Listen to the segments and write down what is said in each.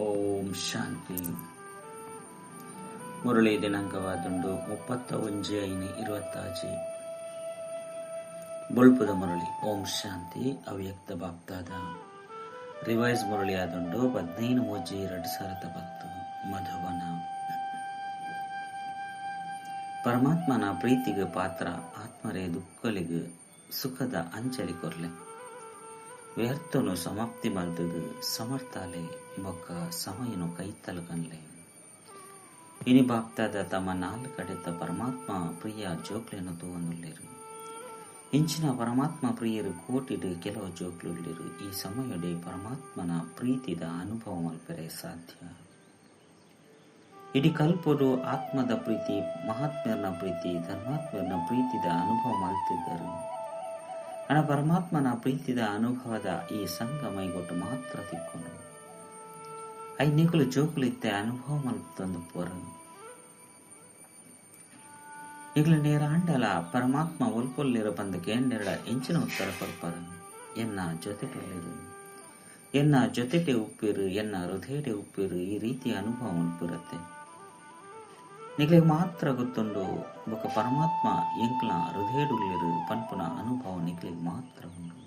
ಓಂ ಶಾಂತಿ. ಮುರಳಿ ದಿನಾಂಕವಾದುಂಡು 31/5/26 ಬೊಳ್ಪುದ ಮುರಳಿ. ಓಂ ಶಾಂತಿ. ಅವ್ಯಕ್ತ ಬಾಪ್ತಾದ ರಿವೈಸ್ ಮುರಳಿ ಆದುಂಡು 15/3/2010 ಮಧುವನ. ಪರಮಾತ್ಮನ ಪ್ರೀತಿಗೆ ಪಾತ್ರ ಆತ್ಮರೇ ದುಃಖಲಿಗೆ ಸುಖದ ಅಂಚಲಿ ಕೊರ್ಲೆ ವ್ಯರ್ಥನು ಸಮಾಪ್ತಿ ಮಲ್ತದು ಸಮರ್ಥಾಲೆ ಬೊಕ್ಕ ಸಮಯನು ಕೈತಲಗನ್ಲೆ. ಇನಿ ಬಾಪ್ತಾದ ತಮ್ಮ 4 ಕಡೆತ ಪರಮಾತ್ಮ ಪ್ರಿಯ ಜೋಕ್ಲೆಯನ್ನು ತೂವನ್ನುಲ್ಲೇರು. ಇಂಚಿನ ಪರಮಾತ್ಮ ಪ್ರಿಯರು ಕೋಟಿಡು ಕೆಲವು ಜೋಕ್ಲುಲ್ಲೇರು. ಈ ಸಮಯಡೆ ಪರಮಾತ್ಮನ ಪ್ರೀತಿದ ಅನುಭವ ಮಲ್ಪರೆ ಸಾಧ್ಯ. ಇಡೀ ಕಲ್ಪರು ಆತ್ಮದ ಪ್ರೀತಿ, ಮಹಾತ್ಮರನ ಪ್ರೀತಿ, ಧರ್ಮಾತ್ಮರನ ಪ್ರೀತಿದ ಅನುಭವ ಮಲ್ತಿದ್ದರು. ಹಣ ಪರಮಾತ್ಮನ ಪ್ರೀತಿದ ಅನುಭವದ ಈ ಸಂಘ ಮೈಗೊಟ್ಟು ಮಾತ್ರ ತಿಕ್ಕೊಂಡು ಐನಿಕಲು ಜೋಕುಲಿತ್ತೆ ಅನುಭವ ಮಲ್ತಂದು ಪೋರ ಈಗಲ ನೇರ ಅಂಡಲ ಪರಮಾತ್ಮ ಒಲ್ಪೊಲ್ಲಿರೋ ಬಂದಕ್ಕೆ ಎಂಡೆರಡ ಎಂಚಿನ ಉತ್ತರ ಕೊರ್ಪರ. ಎನ್ನ ಜೊತೆಟೊಲ್ಲಿರು, ಎನ್ನ ಜೊತೆಟೆ ಉಪ್ಪಿರು, ಎನ್ನ ಹೃದಯಡೆ ಉಪ್ಪಿರು. ಈ ರೀತಿಯ ಅನುಭವ ಉಂಟುರತ್ತೆ. ನಿಗಳಿಗೆ ಮಾತ್ರ ಗೊತ್ತುಂಡು ಬೊಕ್ಕ ಪರಮಾತ್ಮ ಎಂಕ್ಲ ಹೃದಯಡುಲ್ಲಿರು ಪನ್ಪುನ ಅನುಭವ ನಿಗಳಿಗೆ ಮಾತ್ರ ಉಂಡು.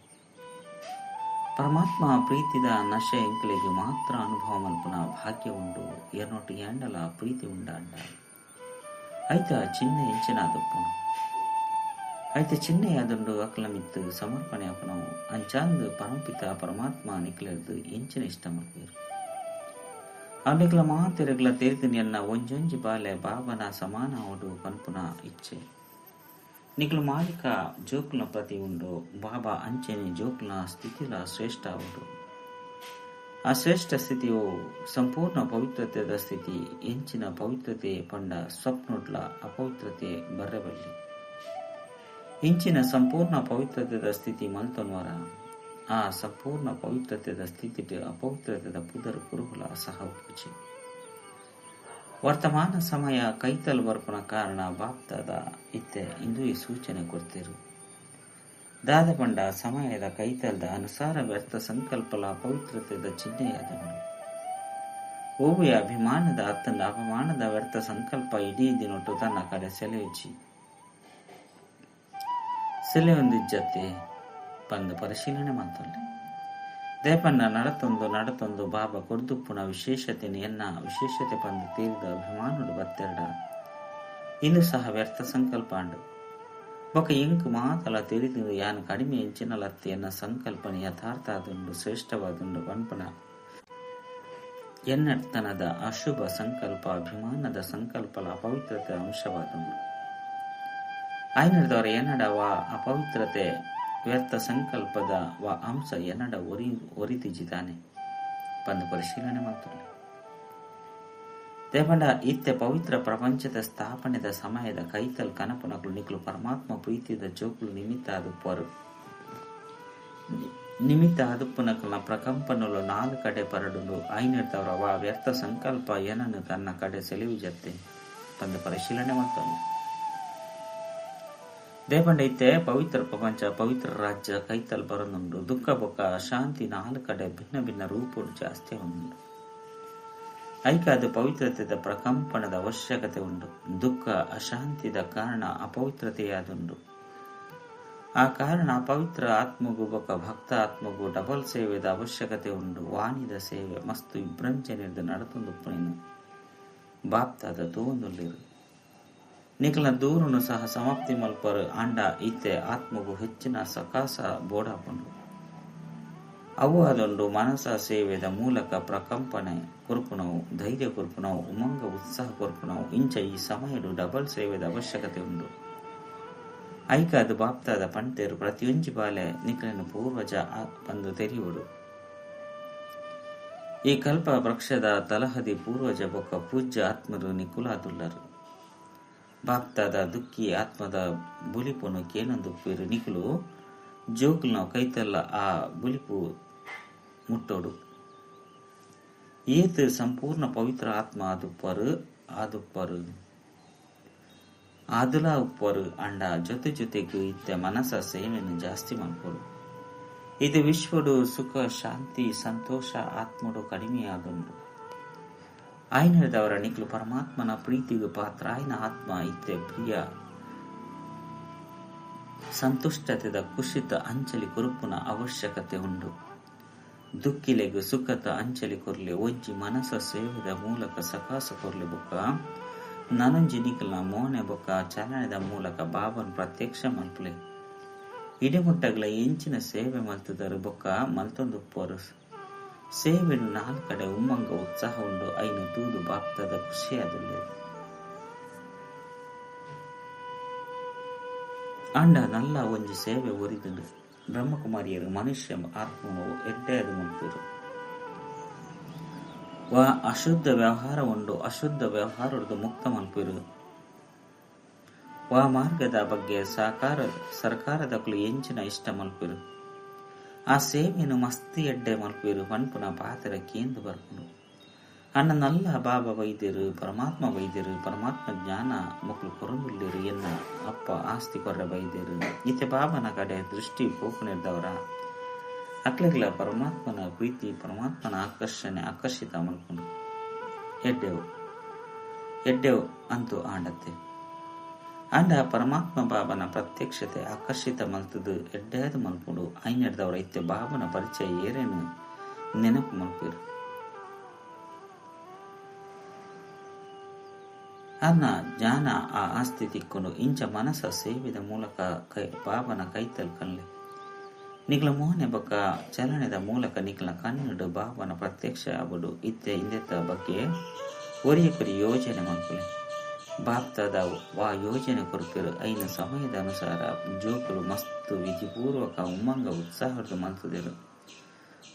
ಪರಮಾತ್ಮ ಪ್ರೀತಿದ ನಶೆ ಎಂಕ್ಲಿಗೆ ಮಾತ್ರ ಅನುಭವ ಮಲ್ಪುನ ಭಾಗ್ಯ ಉಂಡು. ಎರ್ನೊಟ್ಟು ಎಂಡಲ ಪ್ರೀತಿ ಉಂಡಾಂಡ ಐತ ಚಿಹ್ನೆ ಎಂಚಿನಾದಪ್ಪನು ಐತೆ ಚಿಹ್ನೆ ಆದುಂಡು ಅಕ್ಲ ಮಿತ್ತು ಸಮರ್ಪಣೆ ಅಪ್ಪನವು ಅಂಚಾಂದು ಪರಮಪಿತ ಪರಮಾತ್ಮ ನಿಕ್ಲೆರ್ದು ಎಂಚಿನ ಇಷ್ಟ ಮಲ್ಪೇರು. ಅವನಿಗ್ಲ ಮಾತೆರೆಗ್ಲ ತೇರ್ದಿನಿ ಅನ್ನ ಒಂಜೊಂಜಿ ಬಾಲೆ ಬಾಬನ ಸಮಾನ ಅವಡು ಪನ್ಪುನ ಇಚ್ಛೆ. ನಿಗ್ಲು ಮಾಲಿಕ ಜೋಕ್ಲ ಪ್ರತಿ ಉಂಡು. ಬಾಬಾ ಅಂಚೆನಿ ಜೋಕ್ಲ ಸ್ಥಿತಿಲ ಶ್ರೇಷ್ಠ ಅವಡು. ಆ ಶ್ರೇಷ್ಠ ಸ್ಥಿತಿಯು ಸಂಪೂರ್ಣ ಪವಿತ್ರತೆದ ಸ್ಥಿತಿ. ಎಂಚಿನ ಪವಿತ್ರತೆ ಪಂಡ ಸ್ವಪ್ನುಡ್ಲ ಅಪವಿತ್ರತೆ ಬರ್ರೆಬಲ್ಲಿ. ಇಂಚಿನ ಸಂಪೂರ್ಣ ಪವಿತ್ರತೆದ ಸ್ಥಿತಿ ಮಲ್ತನ್ವರ ಆ ಸಂಪೂರ್ಣ ಪವಿತ್ರತೆದ ಸ್ಥಿತಿ ಅಪವಿತ್ರತೆದ ಪುದರ್ ಕುರುಹುಲ ಸಹ ಉಪಚೆ. ವರ್ತಮಾನ ಸಮಯ ಕೈತಲ್ ಬರ್ಪನ ಕಾರಣ ಬಾಪ್ತಾದ ಇತ್ತೆ ಇಂದು ಈ ಸೂಚನೆ ಕೊಡ್ತಿರು. ದಾದ ಪಂಡ ಸಮಯದ ಕೈತಲ್ದ ಅನುಸಾರ ವ್ಯರ್ಥ ಸಂಕಲ್ಪಲ ಪವಿತ್ರತೆದ ಚಿಹ್ನೆಯಾದನು. ಓವಿಯ ಅಭಿಮಾನದ ಅತ್ತಂದ ಅಪಮಾನದ ವ್ಯರ್ಥ ಸಂಕಲ್ಪ ಇಡೀ ದಿನೊಟ್ಟು ತನ್ನ ಕಡೆ ಸೆಲೆ ಒಂದಿಜ್ಜತೆ ಪಂದು ಪರಿಶೀಲನೆ ಮಾಡ್ತೊಳ್ಳೆ. ದೇಪನ್ನ ನಡತೊಂದು ಬಾಬಾ ಕೊರ್ದುಪ್ಪುನ ವಿಶೇಷತೆನ ಎನ್ನ ವಿಶೇಷತೆ ಪಂದು ತೀರಿದ ಅಭಿಮಾನುಡು ಬತ್ತೆರಡ ಇನ್ನು ಸಹ ವ್ಯರ್ಥ ಸಂಕಲ್ಪ ಅಂಡು ಬೊಕ ಎಂಕ್ ಮಾತಲ ತಿಳಿದು ಯಾನು ಕಡಿಮೆ ಎಂಚಿನಲತ್ತಿ ಎನ್ನ ಸಂಕಲ್ಪನೆ ಯಥಾರ್ಥ ಆದುಂಡು ಶ್ರೇಷ್ಠವಾದುಂಡು ಪನ್ಪುನ ಎನ್ನರ್ತನದ ಅಶುಭ ಸಂಕಲ್ಪ ಅಭಿಮಾನದ ಸಂಕಲ್ಪಲ ಅಪವಿತ್ರತೆ ಅಂಶವಾದುಂಡು. ಐನರ್ದವರ ಎನ್ನಡವ ಅಪವಿತ್ರತೆ ವ್ಯರ್ಥ ಸಂಕಲ್ಪದ ಅಂಶ ಎನ್ನಡ ಒರಿತಿಜಿತಾನೆ ಪಂದು ಪರಿಶೀಲನೆ ಮಾಡ್ತಾರೆ. ದೇಪಂಡ ಇತ್ತೆ ಪವಿತ್ರ ಪ್ರಪಂಚದ ಸ್ಥಾಪನೆದ ಸಮಯದ ಕೈತಲ್ ಕನಪುನಗಳು ನಿಕ್ಲು ಪರಮಾತ್ಮ ಪ್ರೀತಿದ ಜೋಕುಲು ನಿಮಿತ್ತ ಆದುಪ್ಪುನಕಲ್ನ ಪ್ರಕಂಪನಲು 4 ಕಡೆ ಪರಡುಲು ಐನಿರ್ತವರ ವ್ಯರ್ಥ ಸಂಕಲ್ಪ ಏನನ್ನು ತನ್ನ ಕಡೆ ಸೆಲೆವಿಜತ್ತೆ ಪಂದು ಪರಿಶೀಲನೆ ಮಾಡ್ತಾನೆ. ದೇಪಂಡ ಇತ್ತೆ ಪವಿತ್ರ ಪ್ರಪಂಚ ಪವಿತ್ರ ರಾಜ್ಯ ಕೈತಲ್ ಬರನುಂಡು. ದುಃಖ ಬೊಕ್ಕ ಶಾಂತಿ 4 ಕಡೆ ಭಿನ್ನ ಭಿನ್ನ ರೂಪುಡು ಜಾಸ್ತಿ ಉಂಡು. ಐಕಾದ ಪವಿತ್ರತೆದ ಪ್ರಕಂಪನದ ಅವಶ್ಯಕತೆ ಉಂಡು. ದುಃಖ ಅಶಾಂತಿದ ಕಾರಣ ಅಪವಿತ್ರತೆಯಾದುಂಡು. ಆ ಕಾರಣ ಅಪವಿತ್ರ ಆತ್ಮಗೂ ಬೊಕ್ಕ ಭಕ್ತ ಆತ್ಮಗೂ ಡಬಲ್ ಸೇವೆದ ಅವಶ್ಯಕತೆ ಉಂಡು. ವಾಣಿದ ಸೇವೆ ಮಸ್ತು ಇಬ್ರಂಜನಿರ್ದು ನಡತೊಂದುಪ್ಪನೇನು ಬಾಪ್ತಾದ ತೂವೊಂದುಲ್ಲೇರು. ನಿಖಲ ದೂರನು ಸಹ ಸಮಾಪ್ತಿ ಮಲ್ಪರು ಅಂಡ ಇತ್ತೆ ಆತ್ಮಗೂ ಹೆಚ್ಚಿನ ಸಕಾಸ ಬೋಡಾಪುಂಡು. ಅವು ಅದೊಂದು ಮನಸ ಸೇವೆದ ಮೂಲಕ ಪ್ರಕಂಪನೆ ಕೊರ್ಪುನವು, ಧೈರ್ಯ ಕೊರ್ಪುನವು, ಉಮಂಗ ಉತ್ಸಾಹ ಕೊರ್ಪುನವು. ಇಂಚ ಈ ಸಮಯಡು ಡಬಲ್ ಸೇವೆದ ಅವಶ್ಯಕತೆ ಉಂಡು. ಐಕಾದ ಬಾಪ್ತಾದ ಪಂಟೇರು ಪ್ರತಿಯೊಂಜಿ ಬಾಲೆ ನಿಖಲನ್ನು ಪೂರ್ವಜ ಬಂದು ತೆರೆಯುವುದು. ಈ ಕಲ್ಪ ವೃಕ್ಷದ ತಲಹದಿ ಪೂರ್ವಜ ಬೊಕ್ಕ ಪೂಜ್ಯ ಆತ್ಮರು ನಿಕುಲಾದುಲ್ಲರು. ಬಾಪ್ತಾದ ದುಃಖಿ ಆತ್ಮದ ಬುಲಿಪುನು ಕೇನೊಂದುಪ್ಪಿರು. ನಿಖಲು ಜೋಕುಲ್ನ ಕೈತಲ್ಲ ಆ ಬುಲಿಪು ಮುಟ್ಟೋಡು. ಏತ್ ಸಂಪೂರ್ಣ ಪವಿತ್ರ ಆತ್ಮ ಆದುಪ್ಪರು ಆದುಲ ಉಪ್ಪರು ಅಂಡ ಜೊತೆಗೂ ಇತ್ತೆ ಮನಸ ಸೇವೆಯನ್ನು ಜಾಸ್ತಿ ಮಲ್ಪರು. ಇದು ವಿಶ್ವಡು ಸುಖ ಶಾಂತಿ ಸಂತೋಷ ಆತ್ಮಡು ಕಡಿಮೆಯಾದುಂಡು. ಆಯ್ನದವರ ನಿಕ್ಲು ಪರಮಾತ್ಮನ ಪ್ರೀತಿಗೆ ಪಾತ್ರ ಆಯ್ನ ಆತ್ಮ ಇತ್ತೆ ಪ್ರಿಯ ಸಂತುಷ್ಟತೆದ ಕುಶಿತ ಅಂಚಲಿ ಕುರುಪುನ ಅವಶ್ಯಕತೆ ಉಂಡು. ದುಃಖಿಲೆಗು ಸುಖತ ಅಂಚಲಿ ಕೊರ್ಲೆ ಒಜ್ಜಿ ಮನಸ ಸೇವೆದ ಮೂಲಕ ಸಕಾಸ ಕೊರ್ಲೆ ಬೊಕ್ಕ ನನಂಜಿ ನಿಕ್ಲ ಮೋನೆ ಬೊಕ್ಕ ಚಲನೆದ ಮೂಲಕ ಬಾಬನ್ ಪ್ರತ್ಯಕ್ಷ ಮಲ್ಪಲೆ ಇಡಿಮುಟ್ಟಗಳ ಎಂಚಿನ ಸೇವೆ ಮಲ್ತದರು ಬೊಕ್ಕ ಮಲ್ತೊಂದು ಪೊರಸ್ ಸೇವೆನು ನಾಲ್ ಕಡೆ ಉಮ್ಮಂಗ ಉತ್ಸಾಹ ಉಂಡು ಐನು ತೂದು ಬಾಪ್ತದ ಖುಷಿಯಾದಲ್ಲಿ ಅಂಡ ನಲ್ಲ ಒಂಜಿ ಸೇವೆ ಒರಿದುಂಡು ಬ್ರಹ್ಮಕುಮಾರಿಯರು ಮನುಷ್ಯ ಆತ್ಮನು ಎಡ್ಡೆಯದು ಮುಲ್ಪುರು ವಾ ಅಶುದ್ಧ ವ್ಯವಹಾರ ಉಂಡು ಅಶುದ್ಧ ವ್ಯವಹಾರದ್ದು ಮುಕ್ತ ಮಲ್ಪಿರು ವಾ ಮಾರ್ಗದ ಬಗ್ಗೆ ಸರ್ಕಾರದಕ್ಕೂ ಎಂಚಿನ ಇಷ್ಟ ಮಲ್ಪಿರು ಆ ಸೇವೆಯನ್ನು ಮಸ್ತಿ ಎಡ್ಡೆ ಮಲ್ಪಿರು ಪನ್ಪುನ ಪಾತ್ರ ಕೇಂದ್ರ ಬರ್ಪುರು ಅಣ್ಣ ನಲ್ಲ ಬಾಬಾ ವೈದ್ಯರು ಪರಮಾತ್ಮ ವೈದ್ಯರು ಪರಮಾತ್ಮ ಜ್ಞಾನ ಮಕ್ಕಳು ಕೊರಂದುಲ್ಲಿರು ಎನ್ನ ಅಪ್ಪ ಆಸ್ತಿ ಕೊರ್ರ ವೈದ್ಯರು ಇತ್ತೆ ಬಾಬನ ಕಡೆ ದೃಷ್ಟಿ ಪೋಕುನಿರ್ದವರ ಅಕ್ಲೆಗ್ಲ ಪರಮಾತ್ಮನ ಪ್ರೀತಿ ಪರಮಾತ್ಮನ ಆಕರ್ಷಿತ ಮಲ್ಕೊಂಡು ಎಡ್ಡೆವು ಅಂತೂ ಆಂಡತ್ತೆ ಅಂಡ ಪರಮಾತ್ಮ ಬಾಬನ ಪ್ರತ್ಯಕ್ಷತೆ ಆಕರ್ಷಿತ ಮಲ್ತದು ಎಡ್ಡೆಯಾದ ಮಲ್ಪುಡು ಐನೆಡ್ದವರ ಇತ್ತೆ ಬಾಬನ ಪರಿಚಯ ಏರೇನು ನೆನಪು ಮಲ್ಪಿರು ಅನ್ನ ಜ್ಞಾನ ಆ ಆಸ್ತಿ ತಿಕ್ಕೊಂಡು ಇಂಚ ಮನಸ ಸೇವಿದ ಮೂಲಕ ಬಾಬನ ಕೈತಲ್ ಕಣ್ಲೆ ನಿಗ್ಲ ಮೋಹನೆ ಬೊಕ್ಕ ಚಲನೆದ ಮೂಲಕ ನಿಗ್ಲ ಕಣ್ಣುಡು ಬಾಬನ ಪ್ರತ್ಯಕ್ಷ ಆಗುಡು ಇತ್ತೆ ಇಂದೆತ್ತ ಬಗ್ಗೆ ಒರಿಯಕರಿ ಯೋಜನೆ ಮಲ್ಪುಲೆ ಬಾಪ್ತದ ವಾ ಯೋಜನೆ ಕೊರ್ಪಿರು ಐನ ಸಮಯದ ಅನುಸಾರ ಜೋಕುಲು ಮಸ್ತು ವಿಧಿಪೂರ್ವಕ ಉಮ್ಮಂಗ ಉತ್ಸಾಹದ ಮಲ್ತದಿರು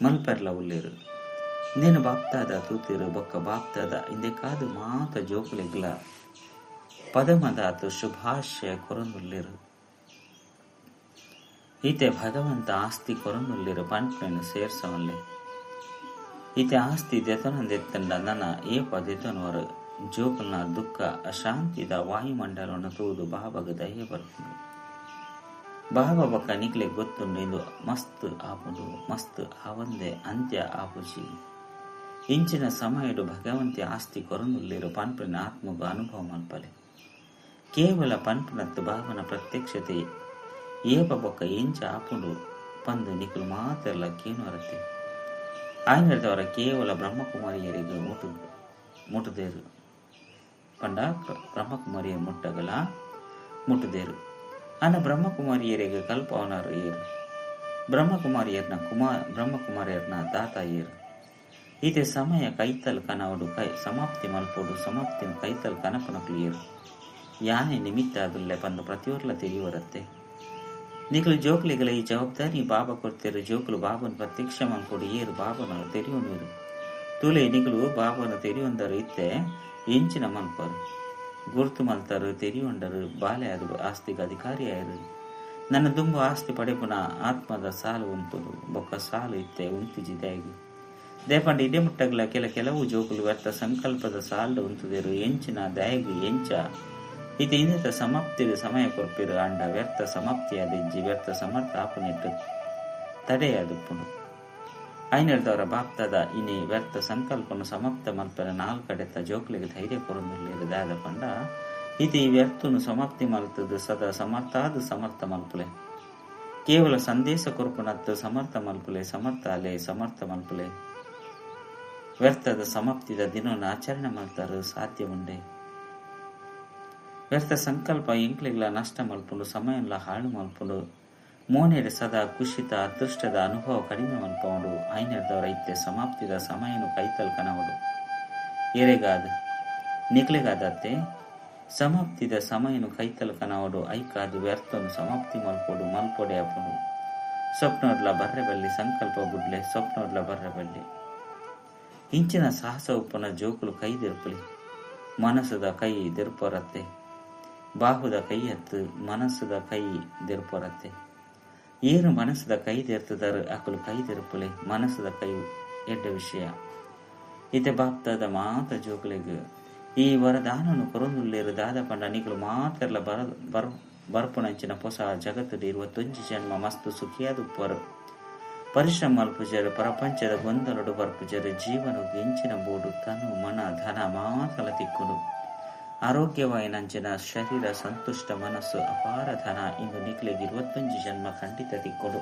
ಮಲ್ಪೆರ್ಲ ಉಳ್ಳೇರು ಇಂದೇನು ಬಾಪ್ತಾದ ತೂತಿರು ಬೊಕ್ಕ ಬಾಪ್ತಾದ ಇಂದೆ ಕಾದು ಮಾತ ಜೋಕುಲೆಗ್ಲ ಪದಮದಾತು ಶುಭಾಶಯ ಕೊರಂದುಲ್ಲಿರು ಈತೆ ಭಗವಂತ ಆಸ್ತಿ ಕೊರಂದುಲ್ಲಿರು ಪಂಪೆಯನ್ನು ಸೇರ್ಸವಲ್ಲೆ ಈತೆ ಆಸ್ತಿ ದೆತನದೆತ್ತಂಡ ನನ್ನ ಏಪ ದೆತನವರು ಜೋಕಲ್ನ ದುಃಖ ಅಶಾಂತಿದ ವಾಯುಮಂಡಲವನ್ನು ತೂದು ಬಾಬಾಗ ದಯೆ ಬರ್ಪುಂಡು ಬಾಬಾ ಬೊಕ್ಕ ನಿಕ್ಲೆ ಗೊತ್ತುಂಡು ಇಂದು ಮಸ್ತ್ ಆಪುಂಡು ಮಸ್ತ್ ಆವಂದೆ ಅಂತ್ಯ ಆಪುಜಿ ಇಂಚಿನ ಸಮಯಡು ಭಗವಂತಿ ಆಸ್ತಿ ಕೊರಂದುಲ್ಲಿರು ಪನ್ಪಿನ ಆತ್ಮಗ ಅನುಭವ ಮಲ್ಪಲೆ ಕೇವಲ ಪನ್ಪನತ್ತು ಬಾಬನ ಪ್ರತ್ಯಕ್ಷತೆ ಏಪ ಬೊಕ್ಕ ಎಂಚ ಆಪುಂಡು ಪಂದು ನಿಕ್ಲು ಮಾತೆಲ್ಲ ಕೇನುವರತೆ ಆಯ್ನದವರ ಕೇವಲ ಬ್ರಹ್ಮಕುಮಾರಿಯರಿಗೆ ಮುಟ್ಟುದೇರು ಪಂಡ ಬ್ರಹ್ಮಕುಮಾರಿಯ ಮುಟ್ಟಗಲ ಮುಟ್ಟುದೇರು ಅನ್ನ ಬ್ರಹ್ಮಕುಮಾರಿಯರಿಗೆ ಕಲ್ಪವನರು ಏರು ಬ್ರಹ್ಮಕುಮಾರಿಯರ್ನ ದಾತ ಏರು ಇದೇ ಸಮಯ ಕೈತಲ್ ಕನವಡು ಸಮಾಪ್ತಿ ಮಲ್ಪೋಡು ಸಮಾಪ್ತಿನ ಕೈತಲ್ ಕನಪನಕ್ಲು ಏರು ಯಾನೆ ನಿಮಿತ್ತ ಅದುಲ್ಲೆ ಪಂದು ಪ್ರತಿಯೊರ್ಲ ತಿಳಿಯವರತ್ತೆ ನಿಖಲು ಜೋಕ್ಲಿಗಳ ಈ ಜವಾಬ್ದಾರಿ ಬಾಬಾ ಕೊಡ್ತಿರು ಜೋಕುಲು ಬಾಬನ ಪ್ರತ್ಯಕ್ಷ ಮಲ್ಪೋಡು ಏರು ಬಾಬನ ತೆರೆಯುವರು ತುಲೆ ನಿಖಲು ಬಾಬನ ತೆರೆಯೊಂದರು ಇತ್ತೆ ಎಂಚಿನ ಮಲ್ಪರು ಗುರುತು ಮಲ್ತರು ತೆರೆಯೊಂಡರು ಬಾಲೆ ಅದು ಆಸ್ತಿಗೆ ಅಧಿಕಾರಿಯಾಯರು ನನ್ನ ದುಂಬು ಆಸ್ತಿ ಪಡೆಪುನ ಆತ್ಮದ ಸಾಲು ಉಂಪುದು ಬೊಕ್ಕ ಸಾಲು ಇತ್ತೆ ಉಂತಿಜಿದಾಗಿ ದೇಪಂಡ ಇಡೆ ಮುಟ್ಟಗ್ಲ ಕೆಲವು ಜೋಕುಲು ವ್ಯರ್ಥ ಸಂಕಲ್ಪದ ಸಾಲು ಉಂತುದಿರು ಎಂಚಿನ ದಯಗು ಎಂಚ ಇದು ಇಂದಿತ ಸಮಾಪ್ತಿಗೆ ಸಮಯ ಕೊರ್ಪಿರು ಅಂಡ ವ್ಯರ್ಥ ಸಮಾಪ್ತಿಯಾದಿಜ್ಜಿ ವ್ಯರ್ಥ ಸಮರ್ಥ ಆಪುನಿಟ್ಟು ತಡೆಯಾದುಪ್ಪುನು ಐನೆಡ್ದವರ ಬಾಪ್ತದ ಇನಿ ವ್ಯರ್ಥ ಸಂಕಲ್ಪನು ಸಮಾಪ್ತ ಮಲ್ಪರ ನಾಲ್ಕಡೆತ್ತ ಜೋಕ್ಲಿಗೆ ಧೈರ್ಯ ಕೊರಂದಿಲ್ಲ ದಾದ ಪಂಡ ಇದು ಈ ವ್ಯರ್ಥನು ಸಮಾಪ್ತಿ ಮಲ್ತದು ಸದಾ ಸಮರ್ಥ ಮಲ್ಪುಲೆ ಕೇವಲ ಸಂದೇಶ ಕೊರ್ಪುನತ್ತು ಸಮರ್ಥ ಮಲ್ಪುಲೆ ಸಮರ್ಥ ಅಲೆ ಸಮರ್ಥ ಮಲ್ಪುಲೆ ವ್ಯರ್ಥದ ಸಮಾಪ್ತಿದ ದಿನವನ್ನು ಆಚರಣೆ ಮಲ್ತಾರು ಸಾಧ್ಯ ಉಂಡೆ ವ್ಯರ್ಥ ಸಂಕಲ್ಪ ಎಂಕ್ಲಿಗ್ಲ ನಷ್ಟ ಮಲ್ಪುಂಡು ಸಮಯಲ್ಲ ಹಾಳು ಮಲ್ಪುಂಡು ಮೋನೆಡೆ ಸದಾ ಕುಶಿತ ಅದೃಷ್ಟದ ಅನುಭವ ಕಡಿಮೆ ಮಲ್ಪುಂಡು ಐನೆಡ್ದವರ ಇತ್ತೆ ಸಮಾಪ್ತಿದ ಸಮಯನು ಕೈತಲ್ ಕನವಡು ಎರೆಗಾದ ನಿಕ್ಲೆಗಾದತ್ತೆ ಸಮಾಪ್ತಿದ ಸಮಯನು ಕೈತಲ್ ಕನವಡು ಐಕಾದು ವ್ಯರ್ಥನು ಸಮಾಪ್ತಿ ಮಲ್ಪೊಡೆ ಅಪ್ಪುಂಡು ಸ್ವಪ್ನೋರ್ಲ ಬರ್ರೆ ಬಲ್ಲಿ ಸಂಕಲ್ಪ ಬುಡ್ಲೆ ಸ್ವಪ್ನೋರ್ಲ ಬರ್ರೆ ಬಲ್ಲಿ ಇಂಚಿನ ಸಾಹಸ ಉಪ್ಪನ ಜೋಕುಲು ಕೈ ದಿರ್ಪುಲಿ ಮನಸ್ಸುದ ಕೈ ದಿರ್ಪೊರತ್ತೆ ಬಾಹುದ ಕೈ ಹತ್ತು ಮನಸ್ಸುದ ಕೈ ದಿರ್ಪೊರತ್ತೆ ಏನು ಮನಸ್ಸುದ ಕೈ ದಿರ್ತದರು ಅಕಲು ಕೈ ದಿರ್ಪುಲೆ ಮನಸ್ಸುದ ಕೈ ಎಡ್ಡ ವಿಷಯ ಇತೆ ಬಾಪ್ತದ ಮಾತ ಜೋಕುಲಿಗೆ ಈ ವರದಾನನು ಕೊರೊಂದುಲ್ಲೇರು ದಾದ ಪಂಡ ನಿಗಳು ಮಾತೆರ್ಲ ಬರ್ಪುನಂಚಿನ ಹೊಸ ಜಗತ್ತದ ಇರುವ ತೊಂಜಿ ಜನ್ಮ ಮಸ್ತು ಸುಖಿಯಾದ ಉಪ್ಪರು ಪರಿಶ್ರಮ ಮಲ್ಪುಜರು ಪ್ರಪಂಚದ ಗೊಂದಲಡು ಬರ್ಪುಜರು ಜೀವನ ಗೆಂಚಿನ ಬೋಡು ತನು ಮನ ಧನ ಮಾತಲ ತಿಕ್ಕುಡು ಆರೋಗ್ಯವಾಯಿನಂಚಿನ ಶರೀರ ಸಂತುಷ್ಟ ಮನಸ್ಸು ಅಪಾರ ಧನ ಇಂದು ನಿಕ್ಲೆಗೆ 21 ಜನ್ಮ ಖಂಡಿತ ತಿಕ್ಕೊಡು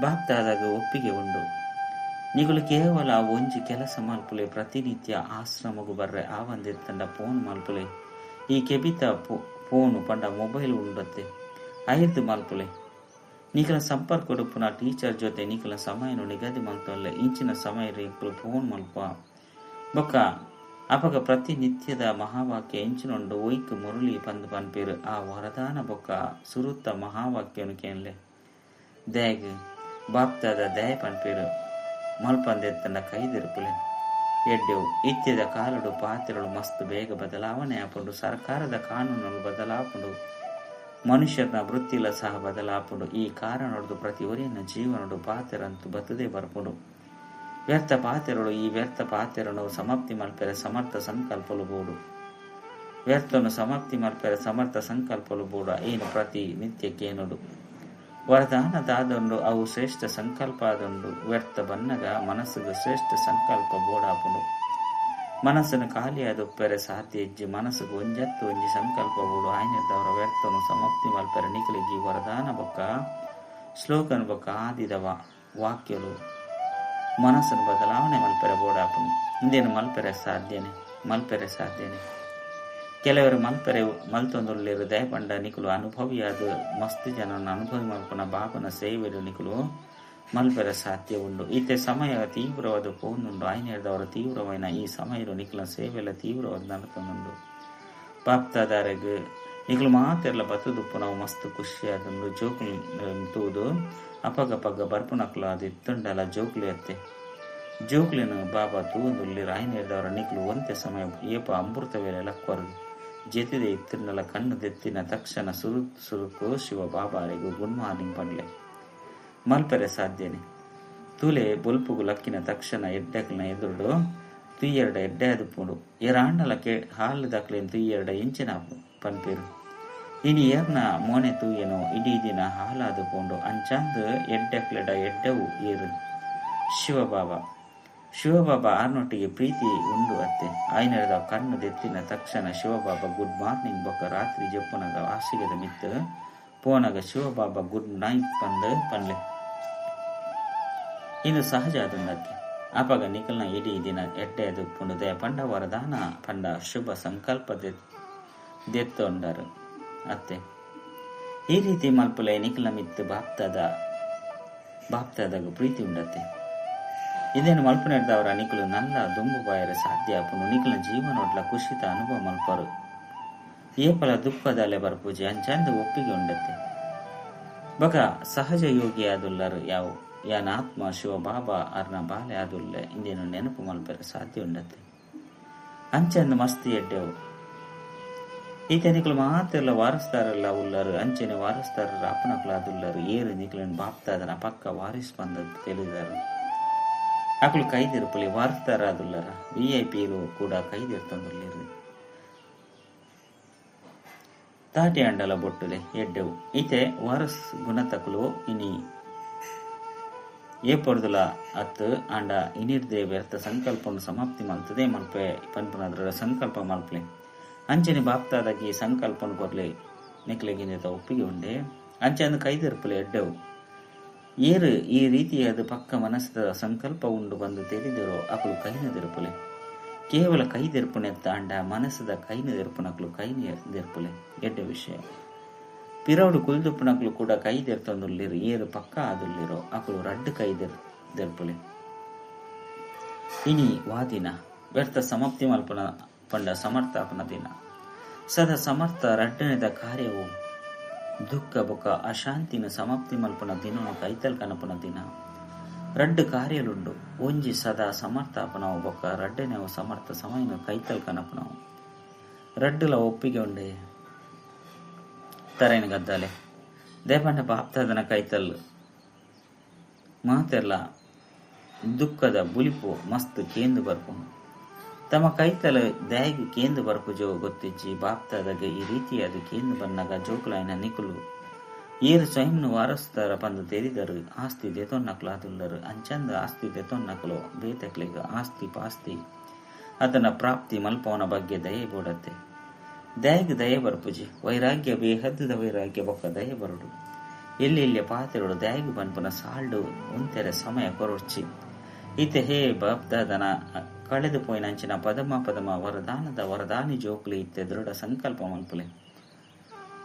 ಬಾಪ್ತಾದಾಗ ಒಪ್ಪಿಗೆ ಉಂಡು. ನಿಗುಲು ಕೇವಲ ಒಂಜಿ ಕೆಲಸ ಮಲ್ಪುಲೆ ಪ್ರತಿನಿತ್ಯ ಆಶ್ರಮಗು ಬರ್ರೆ ಆವಂದಿತ್ತಂಡ ಫೋನ್ ಮಲ್ಪುಲೆ ಈ ಕೆಬಿತ ಫೋನು ಪಂಡ ಮೊಬೈಲ್ ಉಂಡತ್ತೆ ಐದು ಮಲ್ಪುಲೆ ನಿಖಲ ಸಂಪರ್ಕ ಉಡುಪುನ ಟೀಚರ್ ಜೊತೆ ನಿಖಲ ಸಮಯನು ನಿಗದಿ ಮಲ್ತೊಲ್ಲೆ ಇಂಚಿನ ಸಮಯ ಫೋನ್ ಮಲ್ಪ ಬೊಕ್ಕ ಅಪಗ ಪ್ರತಿನಿತ್ಯದ ಮಹಾವಾಕ್ಯ ಇಂಚಿನೊಂಡು ಒಯ್ಕ್ ಮುರುಳಿ ಪಂದು ಪನ್ಪೇರು ಆ ವರದಾನ ಬೊಕ್ಕ ಸುರುತ್ತ ಮಹಾವಾಕ್ಯನು ಕೇನ್ಲೆ ದಯಗ್ ಬಾಪ್ತಾದ ದಯ ಪನ್ಪೇರು ಮಲ್ಪಂದೆತ್ತಂಡ ಕೈದಿರುಪುಲೆ ಎಡ್ಡೆವು ಇತ್ಯದ ಕಾಲಡು ಪಾತ್ರೆಗಳು ಮಸ್ತ್ ಬೇಗ ಬದಲಾವಣೆ ಆಪುಂಡು ಸರ್ಕಾರದ ಕಾನೂನು ಬದಲಾಪುಂಡು ಮನುಷ್ಯನ ವೃತ್ತಿಲ ಸಹ ಬದಲಾಪುಂಡು ಈ ಕಾರಣದ್ದು ಪ್ರತಿ ಒರಿಯನ ಜೀವನಡು ಪಾತೆರಂತೂ ಬತ್ತದೇ ಬರ್ಪುಂಡು ವ್ಯರ್ಥ ಪಾತೆರಳು ಈ ವ್ಯರ್ಥ ಪಾತೆರನು ಸಮಾಪ್ತಿ ಮಲ್ಪೆರೆ ಸಮರ್ಥ ಸಂಕಲ್ಪಲು ಬೋಡು ವ್ಯರ್ಥನು ಸಮಾಪ್ತಿ ಮಲ್ಪೆರೆ ಸಮರ್ಥ ಸಂಕಲ್ಪಲು ಬೋಡ ಏನು ಪ್ರತಿ ನಿತ್ಯಕ್ಕೇನುಡು ವರದಾನದಾದೊಂಡು ಅವು ಶ್ರೇಷ್ಠ ಸಂಕಲ್ಪ ಆದೊಂಡು ವ್ಯರ್ಥ ಬನ್ನಗ ಮನಸ್ಸಿಗೆ ಶ್ರೇಷ್ಠ ಸಂಕಲ್ಪ ಬೋಡಾಪುಂಡು ಮನಸ್ಸನ್ನು ಖಾಲಿಯಾದೊಪ್ಪೆರೆ ಸಾಧ್ಯ ಹೆಜ್ಜೆ ಮನಸ್ಸಿಗೆ ಒಂಜಿ ಸಂಕಲ್ಪ ಬೋಡು ಆಯ್ನೆದವರ ವ್ಯರ್ಥನು ಸಮಾಪ್ತಿ ಮಲ್ಪೆರೆ ನಿಖಲಿಗೆ ವರದಾನ ಬೊಕ್ಕ ಶ್ಲೋಕನ ಬೊಕ್ಕ ಆದಿದ ವಾಕ್ಯಲು ಮನಸ್ಸನ್ನು ಬದಲಾವಣೆ ಮಲ್ಪೆರೆ ಬೋಡಾಪುನು ಇಂದೇನು ಮಲ್ಪೆರೆ ಸಾಧ್ಯನೆ ಕೆಲವರು ಮಲ್ಪೆರೆ ಮಲ್ತೊಂದುಳ್ಳಿರು ದಯಪಂಡ ನಿಖಲು ಅನುಭವಿಯಾದ ಮಸ್ತ್ ಜನನ ಅನುಭವಿ ಮಲ್ಪನ ಬಾಬನ ಸೇವೆಡು ನಿಖಲು ಮಲ್ಪೆರೆ ಸಾಧ್ಯ ಉಂಡು ಈತೆ ಸಮಯ ತೀವ್ರವಾದ ಪೋನುಂಡು ಆಯ್ನೆದವರ ತೀವ್ರವಾಯಿನ ಈ ಸಮಯರು ನಿಖಲ ಸೇವೆಲ್ಲ ತೀವ್ರವಾದ ನಡತೊಂದುಂಡು ಬಾಪ್ತಾದಾರೆಗ್ ನಿಖಲು ಮಾತೆಲ್ಲ ಬತ್ತದುಪ್ಪು ನಾವು ಮಸ್ತ್ ಖುಷಿಯಾದುಂಡು ಜೋಕುಲು ತೂದು ಅಪಗ ಬರ್ಪುನಕ್ಲು ಅದು ಇತ್ತುಂಡಲ ಜೋಕುಲು ಎತ್ತೆ ಜೋಕುಲಿನ ಬಾಬಾ ತೂಂದುಳ್ಳಿ ಆಯ್ನೆದವರ ನಿಖಲು ಒಂತೆ ಸಮಯ ಏಪ ಅಮೃತ ವೇಳೆ ಲಕ್ವರ್ಗು ಜೆತಿದೆ ಇತ್ತಿನಲ ಕಣ್ಣು ದೆತ್ತಿನ ತಕ್ಷಣ ಸುರುಕು ಶಿವ ಬಾಬಾರಿಗೂ ಗುಡ್ ಮಾರ್ನಿಂಗ್ ಪಡ್ಲೆ ಮಲ್ಪೆರೆ ಸಾಧ್ಯನೆ ತೂಲೆ ಬೊಲ್ಪುಗು ಲಕ್ಕಿನ ತಕ್ಷಣ ಎಡ್ಡೆಕ್ಲಿನ ಎದುರುಡು ತುಯ್ಯೆರಡ ಎಡ್ಡೆ ಅದುಪುಂಡು ಎರಾಂಡಲಕ್ಕೆ ಹಾಲು ದಕ್ಲಿನ ತುಯ್ಯೆರಡ ಇಂಚಿನ ಪನ್ಪೇರು ಇನಿ ಏರ್ನ ಮೋನೆ ತೂಯೆನೋ ಇಡೀ ದಿನ ಹಾಲಾದುಪುಂಡು ಅಂಚಂದ್ ಎಡ್ಡೆಕ್ಲೆಡ ಎಡ್ಡೆವು ಏರು ಶಿವಬಾಬಾ ಆರ್ನೊಟ್ಟಿಗೆ ಪ್ರೀತಿ ಉಂಡು ಅತ್ತೆ ಆಯ್ನೆರದ ಕಣ್ಣು ದೆತ್ತಿನ ತಕ್ಷಣ ಶಿವಬಾಬಾ ಗುಡ್ ಮಾರ್ನಿಂಗ್ ಬೊಕ್ಕ ರಾತ್ರಿ ಜಪ್ಪುನಗ ಆಶಿಗದ ಮಿತ್ತು ಪೋನಗ ಶಿವಬಾಬಾ ಗುಡ್ ನೈಟ್ ಪನ್ಲೆ ಇದು ಸಹಜ ಆದಂದಕ್ಕೆ ಅಪಗ ನಿಖಲ್ನ ಇಡೀ ದಿನ ಎಡ್ಡೆ ದುಪ್ಪುಂಡು ದಯ ಪಂಡ ವರದಾನ ಪಂಡ ಶುಭ ಸಂಕಲ್ಪ ದೆತ್ತೊಂಡರು ಅತ್ತೆ ಈ ರೀತಿ ಮಲ್ಪಲೆ ನಿಖಲ ಮಿತ್ತು ಬಾಪ್ತಾದಾಗ ಪ್ರೀತಿ ಉಂಡತ್ತೆ ಇದೇನು ಮಲ್ಪನೆಡ್ದವರ ನಿಖಲು ನಲ್ಲ ದುಂಬು ಬಾಯರೆ ಸಾಧ್ಯ ಆಪುನು ನಿಖಲ ಜೀವನೊಡ್ಲ ಖುಷಿತ ಅನುಭವ ಮಲ್ಪರು ಏಪಲ ದುಃಖದಲ್ಲೇ ಬರ್ಪೂಜೆ ಅಂಚಂದ ಒಪ್ಪಿಗೆ ಉಂಡತ್ತೆ ಬಗ ಸಹಜ ಯೋಗಿ ಆದುಲ್ಲರು ಯಾನ ಆತ್ಮ ಶಿವ ಬಾಬಾ ಅರ್ನ ಬಾಲೆ ಆದುಲ್ಲೆ ಇಂದೇನು ನೆನಪು ಮಲ್ಪೆರೆ ಸಾಧ್ಯ ಉಂಡತ್ತೆ ಅಂಚಂದ ಮಸ್ತಿ ಎಡ್ಡೆವು ಈತ ನಿಖಲು ಮಾತೆಲ್ಲ ವಾರಸ್ದಾರೆಲ್ಲ ಉಲ್ಲರು ಅಂಚೆನೆ ವಾರಸ್ದಾರರ ಅಪ್ಪನಕ್ಲಾದುಲ್ಲರು ಏರು ನಿಖಲನ್ ಬಾಪ್ತಾದನ ಪಕ್ಕ ವಾರಿಸ್ ಬಂದದ್ದು ತಿಳಿದರು ಅಕಲು ಕೈದಿರುಪಲಿ ವಾರಸ್ದಾರಾದುಲ್ಲರ VIP ಕೂಡ ಕೈದಿರ್ತಂದುಲ್ಲಿರು ತಾಟಿ ಅಂಡಲ ಬೊಟ್ಟುಲೆ ಎಡ್ಡೆವು ಈತೆ ವಾರಸ್ ಗುಣತಕುಲು ಇನಿ ಏಪೊರ್ದುಲ ಅತ್ತು ಅಂಡ ಇನಿರ್ದೆ ವ್ಯರ್ಥ ಸಂಕಲ್ಪವನ್ನು ಸಮಾಪ್ತಿ ಮಲ್ತದೆ ಮಲ್ಪೆ ಪನ್ಪುನದ್ರ ಸಂಕಲ್ಪ ಮಲ್ಪಲೆ ಅಂಚನೆ ಬಾಪ್ತಾದಾಗಿ ಸಂಕಲ್ಪನು ಕೊರ್ಲೆ ನಿಕ್ಲೆಗಿಂದ ಒಪ್ಪಿಗೆ ಉಂಡೆ ಅಂಚೆಂದು ಕೈದಿರುಪಲೆ ಎಡ್ಡೆವು ಏರು ಈ ರೀತಿಯಾದ ಪಕ್ಕ ಮನಸ್ಸದ ಸಂಕಲ್ಪ ಉಂಡು ಬಂದು ತಿಳಿದಿರೋ ಅಕಲು ಕೈನದಿರುಪಲೆ ಕೇವಲ ಕೈದೆರ್ಪುನೆತ್ತ ಅಂಡ ಮನಸ್ಸದ ಕೈನದೆರ್ಪುನಕ್ಲು ಕೈನದೆರ್ಪುಲೆ ಎಡ್ಡ ವಿಷಯ ಪಿರೌಡು ಕುಲ್ದುಪ್ಪುನಕ್ಲು ಕೂಡ ಕೈದೆರ್ತೊಂದುಲ್ಲಿರು ಏರು ಪಕ್ಕ ಆದುಲ್ಲಿರೋ ಅಕಲು ರಡ್ಡು ಕೈದೆರ್ಪುಲೆ ಇನಿ ವಾದಿನ ವ್ಯರ್ಥ ಸಮಾಪ್ತಿ ಮಲ್ಪನ ಪಂಡ ಸಮರ್ಥಾಪನ ದಿನ ಸದಾ ಸಮರ್ಥ ರಡ್ಡನೆದ ಕಾರ್ಯವು ದುಃಖ ಬೊಕ ಅಶಾಂತಿನ ಸಮಾಪ್ತಿ ಮಲ್ಪನ ದಿನ ಕೈತಲ್ ಕನಪನ ದಿನ ರಡ್ಡು ಕಾರ್ಯಲುಂಡು ಒಂಜಿ ಸದಾ ಸಮರ್ಥಾಪನವು ಬೊಕ ರಡ್ಡನೆವು ಸಮರ್ಥ ಸಮಯನ ಕೈತಲ್ ಕನಪನವು ರಡ್ಡುಲ ಒಪ್ಪಿಗೆ ಉಂಡೆ ತರೇನ ಗದ್ದಾಲೆ ದೇಪಂಡ ಬಾಪ್ತಾದನ ಕೈತಲ್ ಮಾತೆಲ್ಲ ದುಃಖದ ಬುಲಿಪು ಮಸ್ತ್ ಕೇಂದು ಬರ್ಪುಂಡು ತಮ್ಮ ಕೈತಲ ದಯಗೆ ಕೇಂದು ಬರ್ಪು ಜೋ ಗೊತ್ತಿಜ್ಜಿ ಬಾಪ್ತಾದಾಗ ಈ ರೀತಿಯಾದ ಕೇಂದು ಬನ್ನಗ ಜೋಕುಲಾಯಿನ ನಿಕುಲು ಈರು ಸ್ವಯಂನು ವಾರಸ್ದಾರ ಬಂದು ತೆರಿದರು ಆಸ್ತಿ ದೆತೊನ್ನಕ್ಲು ಅದುಲ್ಲರು ಅಂಚಂದ ಆಸ್ತಿ ದೆತೊನ್ನಕ್ಲು ಬೇತಕ್ಲಿಗ ಆಸ್ತಿ ಪಾಸ್ತಿ ಅದನ್ನ ಪ್ರಾಪ್ತಿ ಮಲ್ಪವನ ಬಗ್ಗೆ ದಯೆ ಬೋಡತ್ತೆ. ದಯೆಗೆ ದಯೆ ಬರ್ಪುಜಿ ವೈರಾಗ್ಯ ಬೇಹದ್ದದ ವೈರಾಗ್ಯ ಬೊಕ್ಕ ದಯೆ ಬರುಡು ಎಲ್ಲಿ ಪಾತಿರುಡು ದಯೆಗೆ ಬನ್ಪುನ ಸಾಲ್ಡು ಒಂತೆರೆ ಸಮಯ ಕೊರೊಡ್ಚಿ ಈತೆ ಹೇ ಬಾಪ್ದಾದನ ಕಳೆದು ಪೋಯಿನಂಚಿನ ಪದಮ ವರದಾನದ ವರದಾನಿ ಜೋಕ್ಲಿ ಇತ್ತೆ ದೃಢ ಸಂಕಲ್ಪ ಮಲ್ಪುಲೆ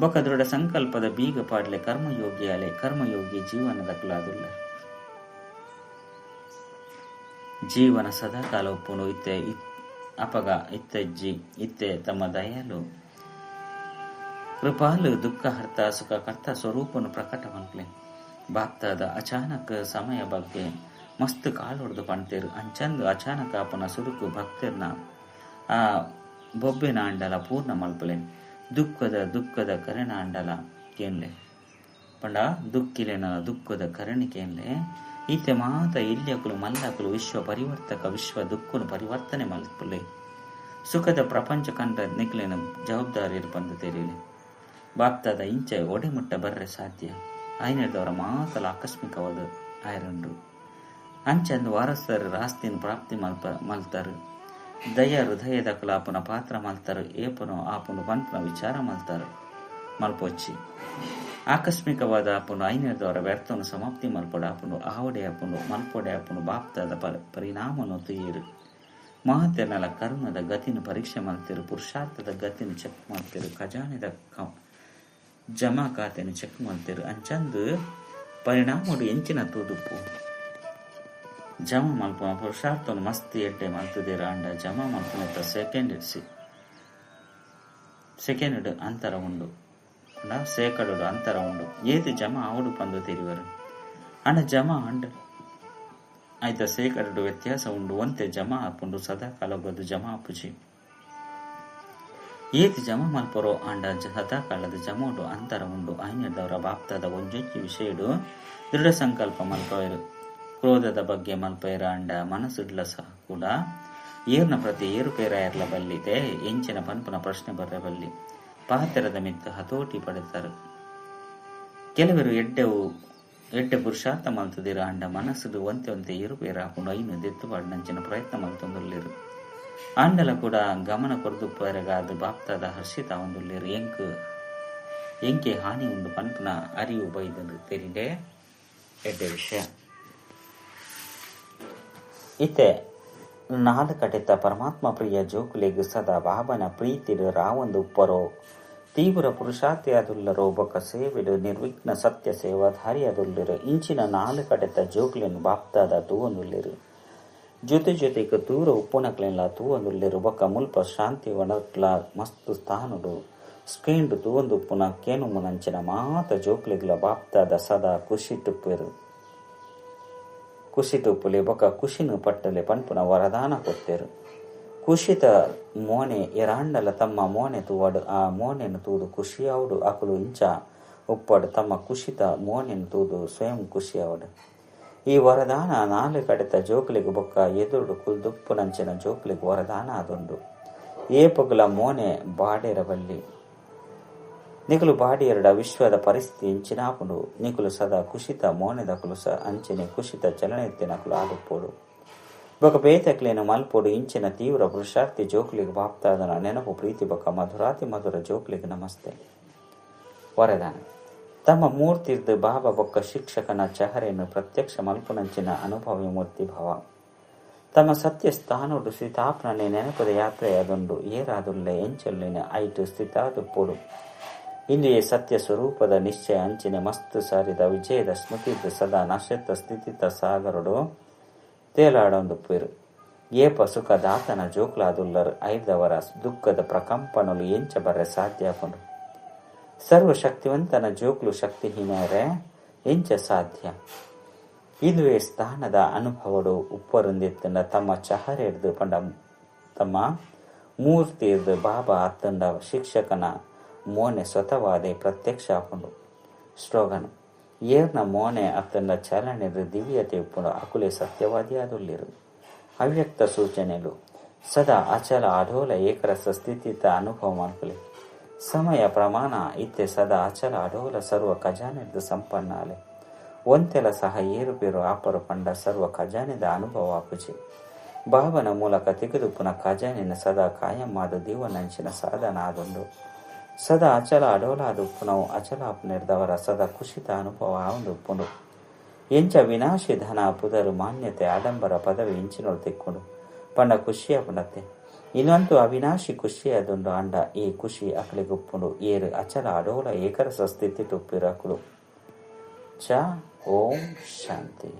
ಬೊಕ್ಕ ದೃಢ ಸಂಕಲ್ಪದ ಬೀಗ ಪಾಡ್ಲೆ ಕರ್ಮಯೋಗಿ ಅಲೆ ಕರ್ಮಯೋಗಿ ಜೀವನದ ಕುಲಾದುಲ್ಲ ಜೀವನ ಸದಾಕಾಲ ಒಪ್ಪುನು ಇತ್ತೆ ಅಪಗ ಇತ್ತಜ್ಜಿ ಇತ್ತೆ ತಮ್ಮ ದಯಾಲು ಕೃಪಾಲು ದುಃಖ ಹರ್ತ ಸುಖ ಕರ್ತ ಸ್ವರೂಪನು ಪ್ರಕಟ ಮಲ್ಪಲೆ ಬಾಪ್ತಾದ ಅಚಾನಕ್ ಸಮಯ ಬಗ್ಗೆ ಮಸ್ತ್ ಕಾಳು ಹೊಡೆದು ಪಣ್ತೇರು ಅಂಚಂದು ಅಚಾನಕ ಅಪನ ಸುರುಕು ಭಕ್ತರ್ನ ಆ ಬೊಬ್ಬೆನ ಅಂಡಲ ಪೂರ್ಣ ಮಲ್ಪಲೆ ದುಃಖದ ಕರೆನ ಅಂಡಲ ಕೇನ್ಲೆ ಪಂಡ ದುಃಖಿಲೆನ ದುಃಖದ ಕರಣಿ ಕೇನ್ಲೆ ಈತೆ ಮಾತ ಇಲ್ಯಕುಲು ಮಲ್ಲಕುಲು ವಿಶ್ವ ಪರಿವರ್ತಕ ವಿಶ್ವ ದುಃಖನು ಪರಿವರ್ತನೆ ಮಲ್ಪಲೆ ಸುಖದ ಪ್ರಪಂಚ ಕಂಡ ನಿಕ್ಲಿನ ಜವಾಬ್ದಾರಿ ಬಂದು ತೆರೀಲಿ ಬಾಪ್ತಾದ ಇಂಚೆ ಒಡೆಮುಟ್ಟ ಬರ್ರೆ ಸಾಧ್ಯ ಐನದವರ ಮಾತಲ ಆಕಸ್ಮಿಕವಾದ ಆಯರಂಡು ಅಂಚಂದು ವಾರಸರು ರಾಸ್ತಿನ ಪ್ರಾಪ್ತಿ ಮಲ್ತಾರು ದಯ ಹೃದಯದ ಕಲಾಪನ ಪಾತ್ರ ಮಲ್ತಾರು ಏಪನು ಆಪನು ಪಂಪನ ವಿಚಾರ ಮಲ್ತಾರು ಮಲ್ಪೊಚ್ಚಿ ಆಕಸ್ಮಿಕವಾದ ಆಪನು ಐನದವರ ವ್ಯರ್ಥವನ್ನು ಸಮಾಪ್ತಿ ಮಲ್ಪಡ ಆಪನು ಆವಡೆ ಆಪನು ಮಲ್ಪೊಡೆ ಆಪನು ಬಾಪ್ತಾದ ಪರಿಣಾಮನು ತುಯ್ಯರು ಮಹತ್ಯನಲ ಕರ್ಮದ ಗತಿನ ಪರೀಕ್ಷೆ ಮಲ್ತಿರು ಪುರುಷಾರ್ಥದ ಗತಿನ ಚೆಕ್ ಮಾಡ್ತಿರು ಖಜಾನೆದ ಜಮಾ ಖಾತೆನ ಚೆಕ್ ಮಾಡ್ತಿರು ಅಂಚಂದು ಪರಿಣಾಮಡು ಎಂಚಿನ ತೂದುಪ್ಪು ಜಮ ಮಲ್ಪನ ಪುರುಷಾರ್ಥವನ್ನು ಮಸ್ತಿ ಎಡ್ಡೆ ಮಲ್ತದಿರ ಅಂಡ ಜಮ ಮಲ್ಪನ ಸೆಕೆಂಡ್ ಅಂತರ ಉಂಡು ಸೇಕಡು ಅಂತರ ಉಂಡು ಏತಿ ಜಮ ಆವಡು ಪಂದು ತೆರಿವರು ಅಂಡ ಜಮ ಅಂಡ ಆಯ್ತ ಸೇಕಡು ವ್ಯತ್ಯಾಸ ಉಂಡು ಒಂತೆ ಜಮ ಆಪುಂಡು ಸದಾ ಕಾಲಗದು ಜಮ ಆಪುಜಿ ಏತಿ ಜಮ ಮಲ್ಪರೋ ಅಂಡ ಸದಾ ಕಾಲದ ಜಮೋಡು ಅಂತರ ಉಂಡು ಐನ್ಯದವರ ಬಾಪ್ತಾದ ಒಂಜೊಂಜಿ ವಿಷಯಡು ದೃಢ ಸಂಕಲ್ಪ ಮಲ್ಪವರು ಕ್ರೋಧದ ಬಗ್ಗೆ ಮಲ್ಪೈರ ಅಂಡ ಮನಸ್ಸುಡ್ಲ ಸಹ ಕೂಡ ಏರ್ನ ಪ್ರತಿ ಏರುಪೇರ ಇರ್ಲ ಬಲ್ಲಿದೆ ಎಂಚಿನ ಪನ್ಪುನ ಪ್ರಶ್ನೆ ಬರ್ರೆ ಬಲ್ಲಿ ಪಾತೆರದ ಮಿತ್ತು ಹತೋಟಿ ಪಡೆತಾರೆ ಕೆಲವರು ಎಡ್ಡೆ ಪುರುಷಾರ್ಥ ಮಲ್ತದಿರ ಅಂಡ ಮನಸ್ಸುಡು ಒಂತೆ ಏರುಪೇರ ಹಾಕೊಂಡು ಐನು ದೆತ್ತುಪಾಡಿನಂಚಿನ ಪ್ರಯತ್ನ ಮಲ್ತೊಂದುಲ್ಲಿರು ಅಂಡಲ ಕೂಡ ಗಮನ ಕೊರದುಪ್ಪರೆಗಾದ ಬಾಪ್ತಾದ ಹರ್ಷಿತ ಒಂದುಲ್ಲಿರು ಎಂಕೆ ಹಾನಿ ಉಂಡು ಪನ್ಪುನ ಅರಿವು ಬೈದಲು ತೆರಿಡೆ ಎಡ್ಡೆ ವಿಷಯ ಇತ್ತೆ ನಾಲ್ಕಡೆತ ಪರಮಾತ್ಮ ಪ್ರಿಯ ಜೋಕುಲೆಗ್ ಸದಾ ಬಾಬನ ಪ್ರೀತಿಡು ರಾವೊಂದು ಉಪ್ಪರೋ ತೀವ್ರ ಪುರುಷಾರ್ಥಿಯಾದುಲ್ಲರೋ ಬೊಕ್ಕ ಸೇವೆಡು ನಿರ್ವಿಘ್ನ ಸತ್ಯ ಸೇವಾಧಾರಿಯಾದುಲ್ಲಿರು ಇಂಚಿನ ನಾಲ್ಕಡೆತ ಜೋಕುಲೆನು ಬಾಪ್ತಾದ ತೂವೊಂದುಲ್ಲಿರು ಜೊತೆಗೆ ದೂರ ಉಪ್ಪುನಕ್ಲೆಲ್ಲ ತೂವೊಂದುಲ್ಲಿರು ಬೊಕ್ಕ ಮುಲ್ಪ ಶಾಂತಿ ಒಣಕ್ಲ ಮಸ್ತು ಸ್ಥಾನುಡು ಸ್ಕ್ರೀನ್ಡು ತೂವೊಂದು ಉಪ್ಪುನ ಕೇನು ಮುನಂಚಿನ ಮಾತ ಜೋಕುಲೆಗ್ಲ ಬಾಪ್ತಾದ ಸದಾ ಕುಶಿಟುಪ್ಪುಲೆ ಬೊಕ್ಕ ಕುಶಿನು ಪಟ್ಟಲೆ ಪನ್ಪುನ ವರದಾನ ಕೊಟ್ಟೆರು ಕುಶಿತ ಮೋನೆ ಎರಾಂಡಲ ತಮ್ಮ ಮೋನೆ ತೂವಡು ಆ ಮೋನೆನು ತೂದು ಖುಷಿಯಾವುಡು ಅಕುಲು ಇಂಚ ಉಪ್ಪಡು ತಮ್ಮ ಕುಶಿತ ಮೋನೆನು ತೂದು ಸ್ವಯಂ ಖುಷಿಯಾವುಡು ಈ ವರದಾನ ನಾಲ್ಕು ಕಡೆತ ಜೋಕುಲಿಗೆ ಬೊಕ್ಕ ಎದುರು ಕುಲ್ದುಪ್ಪುನಂಚಿನ ಜೋಕುಲಿಗೆ ವರದಾನ ಅದೊಂದು ಏಪಗುಲ ಮೋನೆ ಬಾಡೇರಬಲ್ಲಿ ನಿಕುಲು ಬಾಡಿಯರಡ ವಿಶ್ವದ ಪರಿಸ್ಥಿತಿ ಇಂಚಿನಾಪುಡು ನಿಕುಲು ಸದಾ ಕುಶಿತ ಮೋನೆದ ಕುಲುಸ ಅಂಚಿನ ಕುಶಿತ ಚಲನೆತ್ತಿನಕುಲು ಆಡುಪ್ಪೋಡು ಬೊಕ ಬೇತಕ್ಲೇನು ಮಲ್ಪೋಡು ಇಂಚಿನ ತೀವ್ರ ಪುರುಷಾರ್ಥಿ ಜೋಕುಲಿಗೆ ಬಾಪ್ತಾದನ ನೆನಪು ಪ್ರೀತಿ ಬೊಕ ಮಧುರಾತಿ ಮಧುರ ಜೋಕುಲಿಗೆ ನಮಸ್ತೆ ವರದಾನ ತಮ್ಮ ಮೂರ್ತಿರ್ದು ಬಾಬಾ ಬೊಕ್ಕ ಶಿಕ್ಷಕನ ಚಹರೆಯನ್ನು ಪ್ರತ್ಯಕ್ಷ ಮಲ್ಪುನಂಚಿನ ಅನುಭವಿ ಮೂರ್ತಿ ಭಾವ ತಮ್ಮ ಸತ್ಯ ಸ್ಥಾನೋಡು ಸ್ಥಿತಾಪ್ನೇ ನೆನಪದ ಯಾತ್ರೆ ಅದೊಂದು ಏರಾದುಲ್ಲೆ ಎಂಚೊಲ್ಲಿನ ಐಟು ಸ್ಥಿತಾದುಪ್ಪೋಡು ಇಂದು ಈ ಸತ್ಯ ಸ್ವರೂಪದ ನಿಶ್ಚಯ ಅಂಚಿನ ಮಸ್ತು ಸಾರಿದ ವಿಜಯದ ಸ್ಮೃತಿದ ಸದಾ ನಶೆತ್ತ ಸ್ಥಿತಿತ ಸಾಗರಡು ತೇಲಾಡೊಂದುಪ್ಪೇರು ಏಪ ಸುಖ ದಾತನ ಜೋಕ್ಲಾದುಲ್ಲರ್ ಐದವರ ದುಃಖದ ಪ್ರಕಂಪನಲು ಎಂಚ ಬರ್ರೆ ಸಾಧ್ಯ ಪಂಡು ಸರ್ವಶಕ್ತಿವಂತನ ಜೋಕ್ಲು ಶಕ್ತಿಹೀನರೇ ಎಂಚ ಸಾಧ್ಯ ಇದುವೇ ಸ್ಥಾನದ ಅನುಭವಡು ಉಪ್ಪರೊಂದಿತ್ತಂಡ ತಮ್ಮ ಚಹರೆಡ್ದು ಪಂಡ ತಮ್ಮ ಮೂರ್ತಿ ಇರ್ದು ಬಾಬಾ ಅತ್ತಂಡ ಶಿಕ್ಷಕನ ಮೋನೆ ಸ್ವತವಾದೆ ಪ್ರತ್ಯಕ್ಷ ಆಪುಂಡು ಸ್ಲೋಗನ್ ಏರ್ನ ಮೋನೆ ಅತ್ತಂಡ ಚಲನೆದು ದಿವ್ಯತೆ ಉಪ್ಪುಂಡು ಅಕುಲೆ ಸತ್ಯವಾದಿಯಾದುಲ್ಲಿರು ಅವ್ಯಕ್ತ ಸೂಚನೆಲು ಸದಾ ಅಚಲ ಅಢೋಲ ಏಕರಸ ಸ್ಥಿತಿತ ಅನುಭವ ಮಲ್ಪುಲೆ ಸಮಯ ಪ್ರಮಾಣ ಇತ್ತೆ ಸದಾ ಅಚಲ ಅಡೋಲ ಸರ್ವ ಖಜಾನೆದು ಸಂಪನ್ನಾಲೆ ಒಂತೆಲ ಸಹ ಏರುಪೇರು ಆಪರು ಪಂಡ ಸರ್ವ ಖಜಾನೆದ ಅನುಭವ ಆಪುಜೆ ಭಾವನ ಮೂಲಕ ತೆಗೆದು ಪುನಃ ಖಜಾನೆನ ಸದಾ ಕಾಯಮ್ಮಾದ ದೇವನಂಚಿನ ಸಾಧನ ಆದೊಂದು ಸದಾ ಅಚಲ ಅಡೋಲಾದ ಪುನವು ಅಚಲ ನಿರ್ದವರ ಸದಾ ಕುಶಿತ ಅನುಭವ ಆವೊಂದು ಉಪ್ಪುಂಡು ಎಂಚ ವಿನಾಶಿ ಧನ ಪುದರು ಮಾನ್ಯತೆ ಆಡಂಬರ ಪದವಿ ಇಂಚಿನೋಡು ತೆಕ್ಕೊಂಡು ಪಂಡ ಖುಷಿಯ ಪುನತ್ತೆ ಇನ್ನಂತೂ ಅವಿನಾಶಿ ಖುಷಿಯದೊಂದು ಅಂಡ ಈ ಖುಷಿ ಅಕಳಿಗುಪ್ಪುಂಡು ಏರು ಅಚಲ ಅಡೋಲ ಏಕರಸ ಸ್ಥಿತಿ ತುಪ್ಪಿರಕುಳು. ಓಂ ಶಾಂತಿ.